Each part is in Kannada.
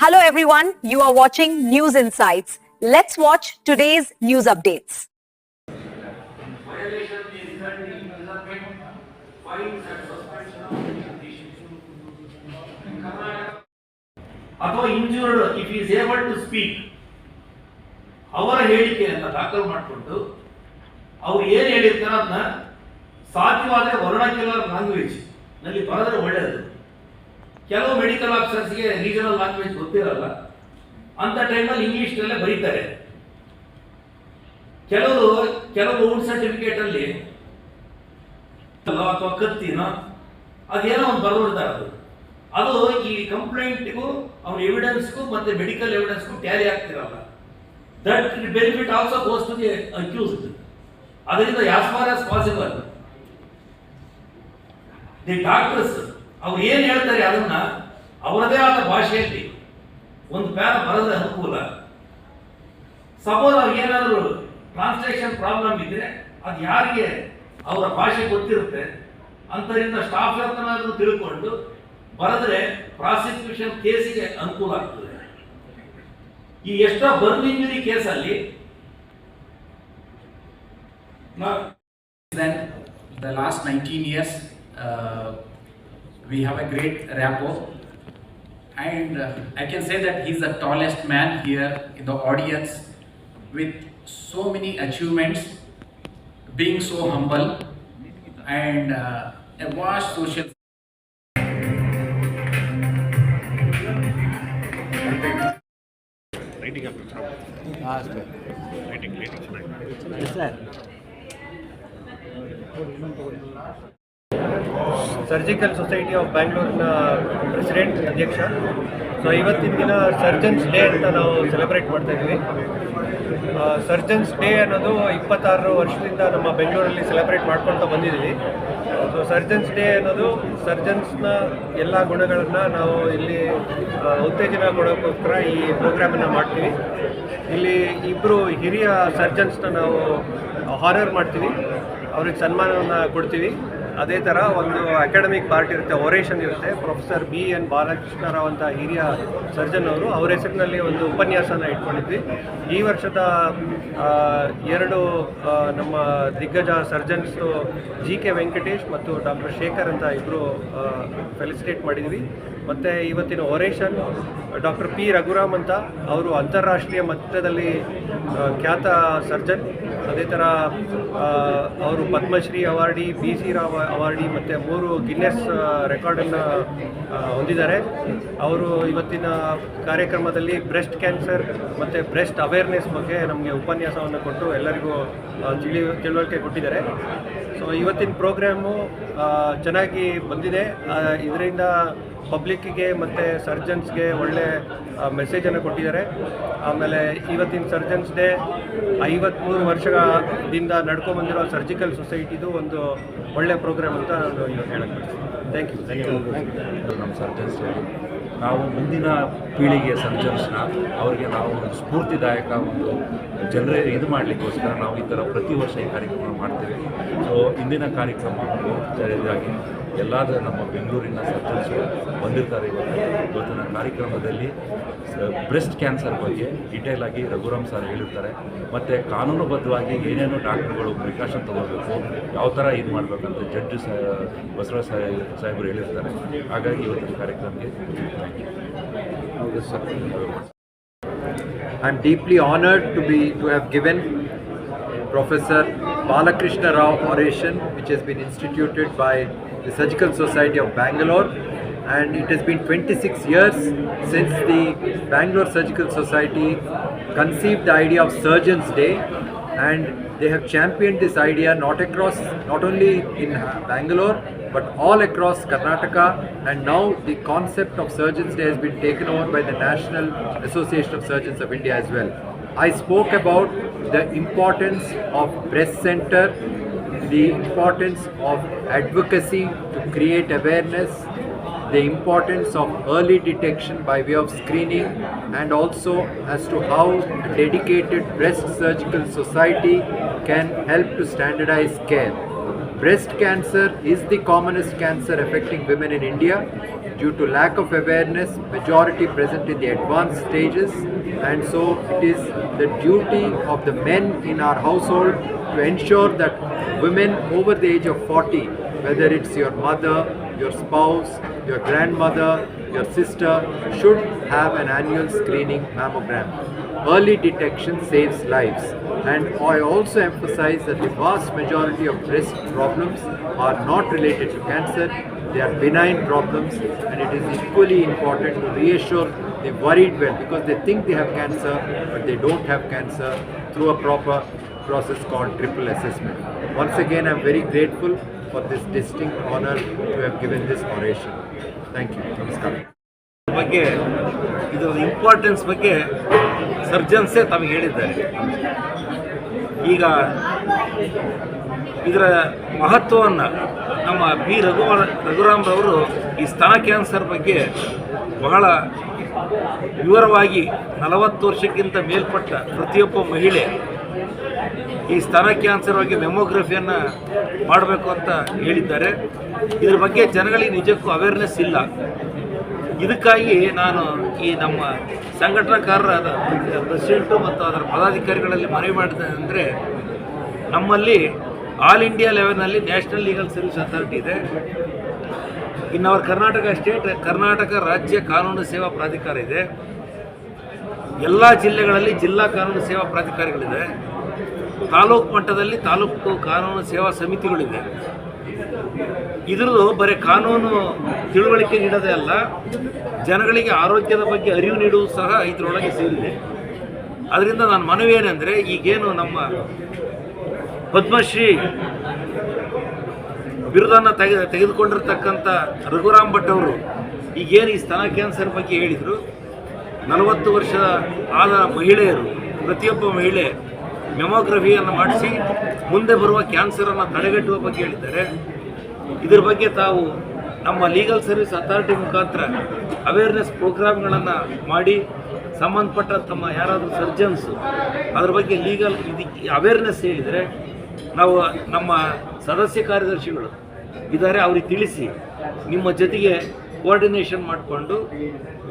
Hello everyone, you are watching News Insights. Let's watch today's news updates. Violation is currently imprisonment, fines and suspension of education. ಅಥವಾ injured if is able to speak ಅವರ ಹೇಳಿಕೆಯನ್ನು ದಾಖಲು ಮಾಡಿಕೊಂಡು ಅವ್ರು ಏನು ಹೇಳಿರ್ತಾರೋ ಅದನ್ನ ಸಾಧ್ಯವಾದರೆ ವರ್ಣಕ್ಯುಲರ್ ಲ್ಯಾಂಗ್ವೇಜ್ ನಲ್ಲಿ ಬರೆದ್ರೆ ಒಳ್ಳೆಯದು. ಕೆಲವು ಮೆಡಿಕಲ್ ಆಫೀಸರ್ಸ್ಗೆ ರೀಜನಲ್ ಲ್ಯಾಂಗ್ವೇಜ್ ಗೊತ್ತಿರಲ್ಲ, ಅಂತ ಟೈಮಲ್ಲಿ ಇಂಗ್ಲಿಷ್ನಲ್ಲೇ ಬರೀತಾರೆ. ಕೆಲವು ಔಟ್ ಸರ್ಟಿಫಿಕೇಟ್ ಅಲ್ಲಿ ಅಥವಾ ಕತ್ತಿನೋ ಅದೇನೋ ಒಂದು ಬರೆದಿರ್ತಾರೆ. ಅದು ಈ ಕಂಪ್ಲೇಂಟ್ಗೂ ಅವ್ರ ಎವಿಡೆನ್ಸ್ಗೂ ಮತ್ತೆ ಮೆಡಿಕಲ್ ಎವಿಡೆನ್ಸ್ಗೂ ಟ್ಯಾಲಿ ಆಗ್ತಿರಲ್ಲ. That benefit also goes to the accused. ಅದರಿಂದ as far as possible the doctors ಅವ್ರು ಏನು ಹೇಳ್ತಾರೆ ಅದನ್ನ ಅವರದೇ ಆದ ಭಾಷೆಯಲ್ಲಿ ಒಂದು ಪ್ಯಾರ ಬರೆದ ಅನುಕೂಲ. ಸಪೋಸ್ ಅವ್ರಿಗೆ ಏನಾದರೂ ಟ್ರಾನ್ಸ್ಲೇಷನ್ ಪ್ರಾಬ್ಲಮ್ ಇದ್ರೆ ಅದು ಯಾರಿಗೆ ಅವರ ಭಾಷೆ ಗೊತ್ತಿರುತ್ತೆ ಅಂತರಿಂದ ಸ್ಟಾಫ್ ಹತ್ರನಾದ್ರೂ ತಿಳ್ಕೊಂಡು ಬರೆದ್ರೆ ಪ್ರಾಸಿಕ್ಯೂಷನ್ ಕೇಸಿಗೆ ಅನುಕೂಲ ಆಗ್ತದೆ. ಈ ಎಷ್ಟೋ ಬರ್ನ್ ಇಂಜುರಿ ಕೇಸಲ್ಲಿ the last 19 years we have a great rapport, and I can say that he's the tallest man here in the audience with so many achievements, being so humble and a vast social surgical society of ಬ್ಯಾಂಗ್ಳೂರಿನ ಪ್ರೆಸಿಡೆಂಟ್ ಅಧ್ಯಕ್ಷ. ಸೊ ಇವತ್ತಿನ ದಿನ ಸರ್ಜನ್ಸ್ ಡೇ ಅಂತ ನಾವು ಸೆಲೆಬ್ರೇಟ್ ಮಾಡ್ತಾ ಇದ್ದೀವಿ. ಸರ್ಜನ್ಸ್ ಡೇ ಅನ್ನೋದು 26 ವರ್ಷದಿಂದ ನಮ್ಮ ಬೆಂಗಳೂರಲ್ಲಿ ಸೆಲೆಬ್ರೇಟ್ ಮಾಡ್ಕೊಳ್ತಾ ಬಂದಿದ್ದೀವಿ. ಸೊ ಸರ್ಜನ್ಸ್ ಡೇ ಅನ್ನೋದು ಸರ್ಜನ್ಸ್ನ ಎಲ್ಲ ಗುಣಗಳನ್ನು ನಾವು ಇಲ್ಲಿ ಉತ್ತೇಜನ ಕೊಡೋಕ್ಕೋಸ್ಕರ ಈ ಪ್ರೋಗ್ರಾಮನ್ನು ಮಾಡ್ತೀವಿ. ಇಲ್ಲಿ ಇಬ್ಬರು ಹಿರಿಯ ಸರ್ಜನ್ಸ್ನ ನಾವು ಹಾನರ್ ಮಾಡ್ತೀವಿ, ಅವ್ರಿಗೆ ಸನ್ಮಾನವನ್ನು ಕೊಡ್ತೀವಿ. ಅದೇ ಥರ ಒಂದು ಅಕಾಡೆಮಿಕ್ ಪಾರ್ಟ್ ಇರುತ್ತೆ, ಒರೇಷನ್ ಇರುತ್ತೆ. ಪ್ರೊಫೆಸರ್ BN ಬಾಲಕೃಷ್ಣರಾವ್ ಅಂತ ಹಿರಿಯ ಸರ್ಜನ್ ಅವರು, ಅವರ ಹೆಸರಿನಲ್ಲಿ ಒಂದು ಉಪನ್ಯಾಸನ ಇಟ್ಕೊಂಡಿದ್ವಿ. ಈ ವರ್ಷದ 2 ನಮ್ಮ ದಿಗ್ಗಜ ಸರ್ಜನ್ಸು GK ವೆಂಕಟೇಶ್ ಮತ್ತು ಡಾಕ್ಟರ್ ಶೇಖರ್ ಅಂತ ಇಬ್ಬರು ಫೆಲಿಸಿಟೇಟ್ ಮಾಡಿದ್ವಿ. ಮತ್ತು ಇವತ್ತಿನ ಒರೇಷನ್ ಡಾಕ್ಟರ್ P ರಘುರಾಮ್ ಅಂತ, ಅವರು ಅಂತಾರಾಷ್ಟ್ರೀಯ ಮಟ್ಟದಲ್ಲಿ ಖ್ಯಾತ ಸರ್ಜನ್. ಅದೇ ಥರ ಅವರು Padmashri awardee, BC Rao awardee ಮತ್ತು 3 ಗಿನ್ನೆಸ್ ರೆಕಾರ್ಡನ್ನು ಹೊಂದಿದ್ದಾರೆ. ಅವರು ಇವತ್ತಿನ ಕಾರ್ಯಕ್ರಮದಲ್ಲಿ ಬ್ರೆಸ್ಟ್ ಕ್ಯಾನ್ಸರ್ ಮತ್ತು ಬ್ರೆಸ್ಟ್ ಅವೇರ್ನೆಸ್ ಬಗ್ಗೆ ನಮಗೆ ಉಪನ್ಯಾಸವನ್ನು ಕೊಟ್ಟು ಎಲ್ಲರಿಗೂ ತಿಳುವಳಿಕೆ ಕೊಟ್ಟಿದ್ದಾರೆ. ಸೊ ಇವತ್ತಿನ ಪ್ರೋಗ್ರಾಮು ಚೆನ್ನಾಗಿ ಬಂದಿದೆ. ಇದರಿಂದ ಪಬ್ಲಿಕ್ಕಿಗೆ ಮತ್ತು ಸರ್ಜನ್ಸ್ಗೆ ಒಳ್ಳೆ ಮೆಸೇಜನ್ನು ಕೊಟ್ಟಿದ್ದಾರೆ. ಆಮೇಲೆ ಇವತ್ತಿನ ಸರ್ಜನ್ಸ್ ಡೇ 53 ವರ್ಷದಿಂದ ನಡ್ಕೊಂಡ್ಬಂದಿರೋ ಸರ್ಜಿಕಲ್ ಸೊಸೈಟಿದು ಒಂದು ಒಳ್ಳೆ ಪ್ರೋಗ್ರಾಮ್ ಅಂತ ನಾನು ಇವತ್ತು ಹೇಳಕ್ಕೆ ಬರ್ತೀನಿ. Thank you. ನಮ್ಮ ಸರ್ಜನ್ಸ್ ನಾವು ಮುಂದಿನ ಪೀಳಿಗೆಯ ಸರ್ಜನ್ಸ್ನ ಅವರಿಗೆ ನಾವು ಒಂದು ಸ್ಫೂರ್ತಿದಾಯಕ ಒಂದು ಇದು ಮಾಡಲಿಕ್ಕೋಸ್ಕರ ನಾವು ಈ ಥರ ಪ್ರತಿ ವರ್ಷ ಈ ಕಾರ್ಯಕ್ರಮ ಮಾಡ್ತೀವಿ. ಸೊ ಇಂದಿನ ಕಾರ್ಯಕ್ರಮ ಇದಾಗಿ ಎಲ್ಲಾದ ನಮ್ಮ ಬೆಂಗಳೂರಿನ ಸರ್ಜನ್ಸು ಬಂದಿರ್ತಾರೆ. ಇವತ್ತಿನ ಕಾರ್ಯಕ್ರಮದಲ್ಲಿ ಬ್ರೆಸ್ಟ್ ಕ್ಯಾನ್ಸರ್ ಬಗ್ಗೆ ಡೀಟೇಲ್ ಆಗಿ ರಘುರಾಮ್ ಸರ್ ಹೇಳಿರ್ತಾರೆ. ಮತ್ತು ಕಾನೂನುಬದ್ಧವಾಗಿ ಏನೇನು ಡಾಕ್ಟ್ರುಗಳು ಪ್ರಿಕಾಷನ್ ತೊಗೋಬೇಕು, ಯಾವ ಥರ ಇದು ಮಾಡಬೇಕಂತ ಜಡ್ಜ್ ಬಸವರಾಜ್ ಸಾಹೇಬರು ಹೇಳಿರ್ತಾರೆ. ಹಾಗಾಗಿ ಇವತ್ತಿನ ಕಾರ್ಯಕ್ರಮಕ್ಕೆ thank you. I am deeply honored to have given Professor Balakrishna Rao oration, which has been instituted by the Surgical Society of Bangalore, and it has been 26 years since the Bangalore Surgical Society conceived the idea of Surgeons Day, and they have championed this idea not only in Bangalore but all across Karnataka, and now the concept of Surgeons Day has been taken over by the National Association of Surgeons of India as well. I spoke about the importance of breast center, the importance of advocacy to create awareness, the importance of early detection by way of screening, and also as to how a dedicated breast surgical society can help to standardize care. Breast cancer is the commonest cancer affecting women in India. Due to lack of awareness, majority present in the advanced stages, and so it is the duty of the men in our household to ensure that women over the age of 40, whether it's your mother, your spouse, your grandmother, your sister, should have an annual screening mammogram. Early detection saves lives, and I also emphasize that the vast majority of breast problems are not related to cancer. They are benign problems, and it is equally important to reassure the worried well, because they think they have cancer but they don't have cancer, through a proper process called triple assessment. Once again, I am very grateful for this distinct honor to have given this oration. Thank you. Namaskar. ಬಗ್ಗೆ ಇದರ ಇಂಪಾರ್ಟೆನ್ಸ್ ಬಗ್ಗೆ ಸರ್ಜನ್ಸೇ ತಮಗೆ ಹೇಳಿದ್ದಾರೆ. ಈಗ ಇದರ ಮಹತ್ವವನ್ನು ನಮ್ಮ ಬಿ ರಘುರಾಮ್ರವರು ಈ ಸ್ತನ ಕ್ಯಾನ್ಸರ್ ಬಗ್ಗೆ ಬಹಳ ವಿವರವಾಗಿ 40 ವರ್ಷಕ್ಕಿಂತ ಮೇಲ್ಪಟ್ಟ ಪ್ರತಿಯೊಬ್ಬ ಮಹಿಳೆ ಈ ಸ್ತನ ಕ್ಯಾನ್ಸರ್ ಬಗ್ಗೆ ಮೆಮೊಗ್ರಫಿಯನ್ನು ಮಾಡಬೇಕು ಅಂತ ಹೇಳಿದ್ದಾರೆ. ಇದ್ರ ಬಗ್ಗೆ ಜನಗಳಿಗೆ ನಿಜಕ್ಕೂ ಅವೇರ್ನೆಸ್ ಇಲ್ಲ. ಇದಕ್ಕಾಗಿ ನಾನು ಈ ನಮ್ಮ ಸಂಘಟನಾಕಾರರಾದ ಪ್ರೆಸಿಡೆಂಟು ಮತ್ತು ಅದರ ಪದಾಧಿಕಾರಿಗಳಲ್ಲಿ ಮನವಿ ಮಾಡಿದೆ ಅಂದರೆ, ನಮ್ಮಲ್ಲಿ ಆಲ್ ಇಂಡಿಯಾ ಲೆವೆಲ್ನಲ್ಲಿ ನ್ಯಾಷನಲ್ ಲೀಗಲ್ ಸರ್ವಿಸ್ ಅಥಾರಿಟಿ ಇದೆ. ಇನ್ನು ಅವರ ಕರ್ನಾಟಕ ಸ್ಟೇಟ್ ಕರ್ನಾಟಕ ರಾಜ್ಯ ಕಾನೂನು ಸೇವಾ ಪ್ರಾಧಿಕಾರ ಇದೆ. ಎಲ್ಲ ಜಿಲ್ಲೆಗಳಲ್ಲಿ ಜಿಲ್ಲಾ ಕಾನೂನು ಸೇವಾ ಪ್ರಾಧಿಕಾರಗಳಿದೆ. ತಾಲೂಕು ಮಟ್ಟದಲ್ಲಿ ತಾಲೂಕು ಕಾನೂನು ಸೇವಾ ಸಮಿತಿಗಳಿದೆ. ಇದ್ರದ್ದು ಬರೀ ಕಾನೂನು ತಿಳುವಳಿಕೆ ನೀಡೋದೇ ಅಲ್ಲ, ಜನಗಳಿಗೆ ಆರೋಗ್ಯದ ಬಗ್ಗೆ ಅರಿವು ನೀಡುವುದು ಸಹ ಇದರೊಳಗೆ ಸೇರಿದೆ. ಅದರಿಂದ ನನ್ನ ಮನವಿ ಏನೆಂದರೆ, ಈಗೇನು ನಮ್ಮ ಪದ್ಮಶ್ರೀ ಬಿರುದನ್ನು ತೆಗೆದುಕೊಂಡಿರ್ತಕ್ಕಂಥ ರಘುರಾಮ್ ಭಟ್ ಅವರು ಈಗೇನು ಈ ಸ್ತನ ಕ್ಯಾನ್ಸರ್ ಬಗ್ಗೆ ಹೇಳಿದರು, 40 ವರ್ಷ ಆದ ಮಹಿಳೆಯರು, ಪ್ರತಿಯೊಬ್ಬ ಮಹಿಳೆ ಮೆಮೊಗ್ರಫಿಯನ್ನು ಮಾಡಿಸಿ ಮುಂದೆ ಬರುವ ಕ್ಯಾನ್ಸರನ್ನು ತಡೆಗಟ್ಟುವ ಬಗ್ಗೆ ಹೇಳಿದ್ದಾರೆ. ಇದರ ಬಗ್ಗೆ ತಾವು ನಮ್ಮ ಲೀಗಲ್ ಸರ್ವಿಸ್ ಅಥಾರಿಟಿ ಮುಖಾಂತರ ಅವೇರ್ನೆಸ್ ಪ್ರೋಗ್ರಾಮ್ಗಳನ್ನು ಮಾಡಿ ಸಂಬಂಧಪಟ್ಟ ತಮ್ಮ ಯಾರಾದರೂ ಸರ್ಜನ್ಸು ಅದರ ಬಗ್ಗೆ ಲೀಗಲ್ ಅವೇರ್ನೆಸ್ ಹೇಳಿದರೆ, ನಾವು ನಮ್ಮ ಸದಸ್ಯ ಕಾರ್ಯದರ್ಶಿಗಳು ಇದ್ದಾರೆ, ಅವ್ರಿಗೆ ತಿಳಿಸಿ ನಿಮ್ಮ ಜೊತೆಗೆ ಕೋಆರ್ಡಿನೇಷನ್ ಮಾಡಿಕೊಂಡು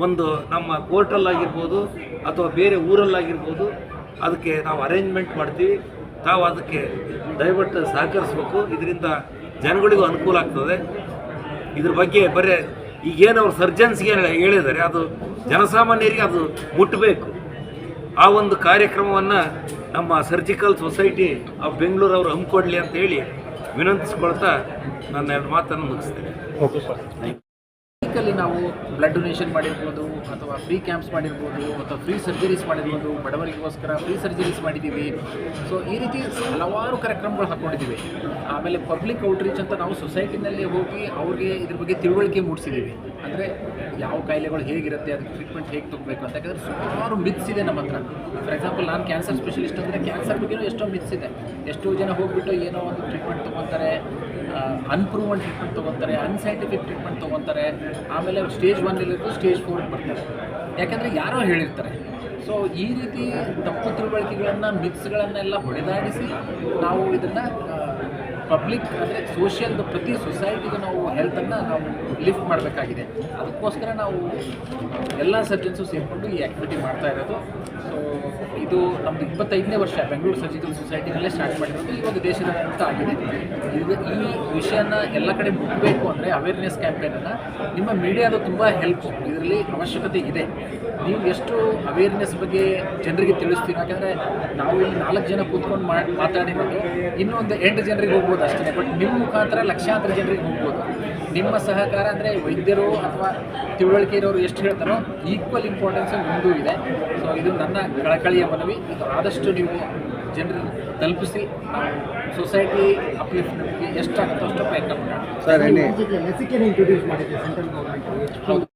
ಒಂದು ನಮ್ಮ ಕೋರ್ಟಲ್ಲಾಗಿರ್ಬೋದು ಅಥವಾ ಬೇರೆ ಊರಲ್ಲಾಗಿರ್ಬೋದು ಅದಕ್ಕೆ ನಾವು ಅರೇಂಜ್ಮೆಂಟ್ ಮಾಡ್ತೀವಿ. ತಾವು ಅದಕ್ಕೆ ದಯವಿಟ್ಟು ಸಹಕರಿಸಬೇಕು. ಇದರಿಂದ ಜನಗಳಿಗೂ ಅನುಕೂಲ ಆಗ್ತದೆ. ಇದ್ರ ಬಗ್ಗೆ ಬರೀ ಈಗೇನು ಅವ್ರು ಸರ್ಜನ್ಸ್ಗೆ ಹೇಳಿದ್ದಾರೆ, ಅದು ಜನಸಾಮಾನ್ಯರಿಗೆ ಅದು ಮುಟ್ಟಬೇಕು. ಆ ಒಂದು ಕಾರ್ಯಕ್ರಮವನ್ನು ನಮ್ಮ ಸರ್ಜಿಕಲ್ ಸೊಸೈಟಿ ಆಫ್ ಬೆಂಗಳೂರು ಅವರು ಹಮ್ಮಿಕೊಡ್ಲಿ ಅಂತ ಹೇಳಿ ವಿನಂತಿಸ್ಕೊಳ್ತಾ ನನ್ನ 2 ಮಾತನ್ನು ಮುಗಿಸ್ತೇನೆ. ಕ್ಲಿನಿಕಲ್ಲಿ ನಾವು ಬ್ಲಡ್ ಡೊನೇಷನ್ ಮಾಡಿರ್ಬೋದು, ಅಥವಾ ಫ್ರೀ ಕ್ಯಾಂಪ್ಸ್ ಮಾಡಿರ್ಬೋದು, ಅಥವಾ ಫ್ರೀ ಸರ್ಜರೀಸ್ ಮಾಡಿರ್ಬೋದು, ಬಡವರಿಗೋಸ್ಕರ ಫ್ರೀ ಸರ್ಜರೀಸ್ ಮಾಡಿದ್ದೀವಿ. ಸೊ ಈ ರೀತಿ ಹಲವಾರು ಕಾರ್ಯಕ್ರಮಗಳು ಹಾಕ್ಕೊಂಡಿದ್ದೀವಿ. ಆಮೇಲೆ ಪಬ್ಲಿಕ್ ಔಟ್ರೀಚ್ ಅಂತ ನಾವು ಸೊಸೈಟಿನಲ್ಲಿ ಹೋಗಿ ಅವ್ರಿಗೆ ಇದ್ರ ಬಗ್ಗೆ ತಿಳುವಳಿಕೆ ಮೂಡಿಸಿದ್ದೀವಿ. ಅಂದರೆ ಯಾವ ಕಾಯಿಲೆಗಳು ಹೇಗಿರುತ್ತೆ, ಅದಕ್ಕೆ ಟ್ರೀಟ್ಮೆಂಟ್ ಹೇಗೆ ತೊಗೋಬೇಕು ಅಂತ. ಯಾಕಂದರೆ ಸುಮಾರು ಮಿತ್ಸ್ ಇದೆ ನಮ್ಮ ಹತ್ರ. ಫಾರ್ ಎಕ್ಸಾಂಪಲ್, ನಾನು ಕ್ಯಾನ್ಸರ್ ಸ್ಪೆಷಲಿಸ್ಟ್ ಅಂದರೆ ಕ್ಯಾನ್ಸರ್ ಬಗ್ಗೆಯೂ ಎಷ್ಟೋ ಮಿತ್ಸ್ ಇದೆ. ಎಷ್ಟೋ ಜನ ಹೋಗ್ಬಿಟ್ಟು ಏನೋ ಒಂದು ಟ್ರೀಟ್ಮೆಂಟ್ ತೊಗೊತಾರೆ, ಅನ್ಪ್ರೂವನ್ ಟ್ರೀಟ್ಮೆಂಟ್ ತೊಗೊತಾರೆ, ಅನ್ಸೈಂಟಿಫಿಕ್ ಟ್ರೀಟ್ಮೆಂಟ್ ತೊಗೊತಾರೆ. ಆಮೇಲೆ ಸ್ಟೇಜ್ 1 ಇಲ್ಲಿದ್ದು ಸ್ಟೇಜ್ 4 ಬರ್ತಾರೆ, ಯಾಕೆಂದರೆ ಯಾರೋ ಹೇಳಿರ್ತಾರೆ. ಸೊ ಈ ರೀತಿ ತಪ್ಪು ತಿಳುವಳಿಕೆಗಳನ್ನು, ಮಿತ್ಸ್ಗಳನ್ನೆಲ್ಲ ಹೊಡೆದಾಡಿಸಿ ನಾವು ಇದನ್ನು ಪಬ್ಲಿಕ್ ಅಂದರೆ ಸೋಷಿಯಲ್ದು ಪ್ರತಿ ಸೊಸೈಟಿಗೂ ನಾವು ಹೆಲ್ತನ್ನು ನಾವು ಲಿಫ್ಟ್ ಮಾಡಬೇಕಾಗಿದೆ. ಅದಕ್ಕೋಸ್ಕರ ನಾವು ಎಲ್ಲ ಸರ್ಜನ್ಸು ಸೇರಿಕೊಂಡು ಈ ಆ್ಯಕ್ಟಿವಿಟಿ ಮಾಡ್ತಾ ಇರೋದು. ಸೊ ಇದು ನಮ್ಮದು 25ನೇ ವರ್ಷ ಬೆಂಗಳೂರು ಸರ್ಜಿಕಲ್ ಸೊಸೈಟಿನಲ್ಲೇ ಸ್ಟಾರ್ಟ್ ಮಾಡಿರೋದು. ಇವಾಗ ದೇಶದಾದ್ಯಂತ ಆಗಿದೆ. ಈ ವಿಷಯನ ಎಲ್ಲ ಕಡೆ ಮುಟ್ಟಬೇಕು ಅಂದರೆ ಅವೇರ್ನೆಸ್ ಕ್ಯಾಂಪೇನನ್ನು ನಿಮ್ಮ ಮೀಡಿಯಾದು ತುಂಬ ಹೆಲ್ಪ್ ಇದರಲ್ಲಿ ಅವಶ್ಯಕತೆ ಇದೆ. ನೀವು ಎಷ್ಟು ಅವೇರ್ನೆಸ್ ಬಗ್ಗೆ ಜನರಿಗೆ ತಿಳಿಸ್ತೀವಿ. ಯಾಕೆಂದರೆ ನಾವು ಇಲ್ಲಿ 4 ಜನ ಕೂತ್ಕೊಂಡು ಮಾತಾಡಿರೋದು ಇನ್ನೊಂದು 8 ಜನರಿಗೆ ಹೋಗ್ಬೋದು ಅಷ್ಟೇ. ಬಟ್ ನಿಮ್ಮ ಮುಖಾಂತರ ಲಕ್ಷಾಂತರ ಜನರಿಗೆ ಹೋಗ್ಬೋದು. ನಿಮ್ಮ ಸಹಕಾರ ಅಂದರೆ ವೈದ್ಯರು ಅಥವಾ ತಿಳುವಳಿಕೆ ಇರೋರು ಎಷ್ಟು ಹೇಳ್ತಾರೋ ಈಕ್ವಲ್ ಇಂಪಾರ್ಟೆನ್ಸ್ ಮುಂದೂ ಇದೆ. ಸೊ ಇದು ನನ್ನ ಕಳಕಳಿಯ ಮನವಿ. ಇದು ಆದಷ್ಟು ನೀವು ಜನರಿಗೆ ತಲುಪಿಸಿ ಸೊಸೈಟಿ ಅಪ್ಲಿಫ್ಟ್ಮೆಂಟ್ಗೆ ಎಷ್ಟಾಗುತ್ತೋ ಅಷ್ಟು ಪ್ರಯತ್ನ ಮಾಡೋಣ. ಲಸಿಕೆನ ಇಂಟ್ರೊಡ್ಯೂಸ್ ಮಾಡಿದೆ ಸೆಂಟ್ರಲ್ ಗೌರ್ಮೆಂಟ್. ಹೌದು.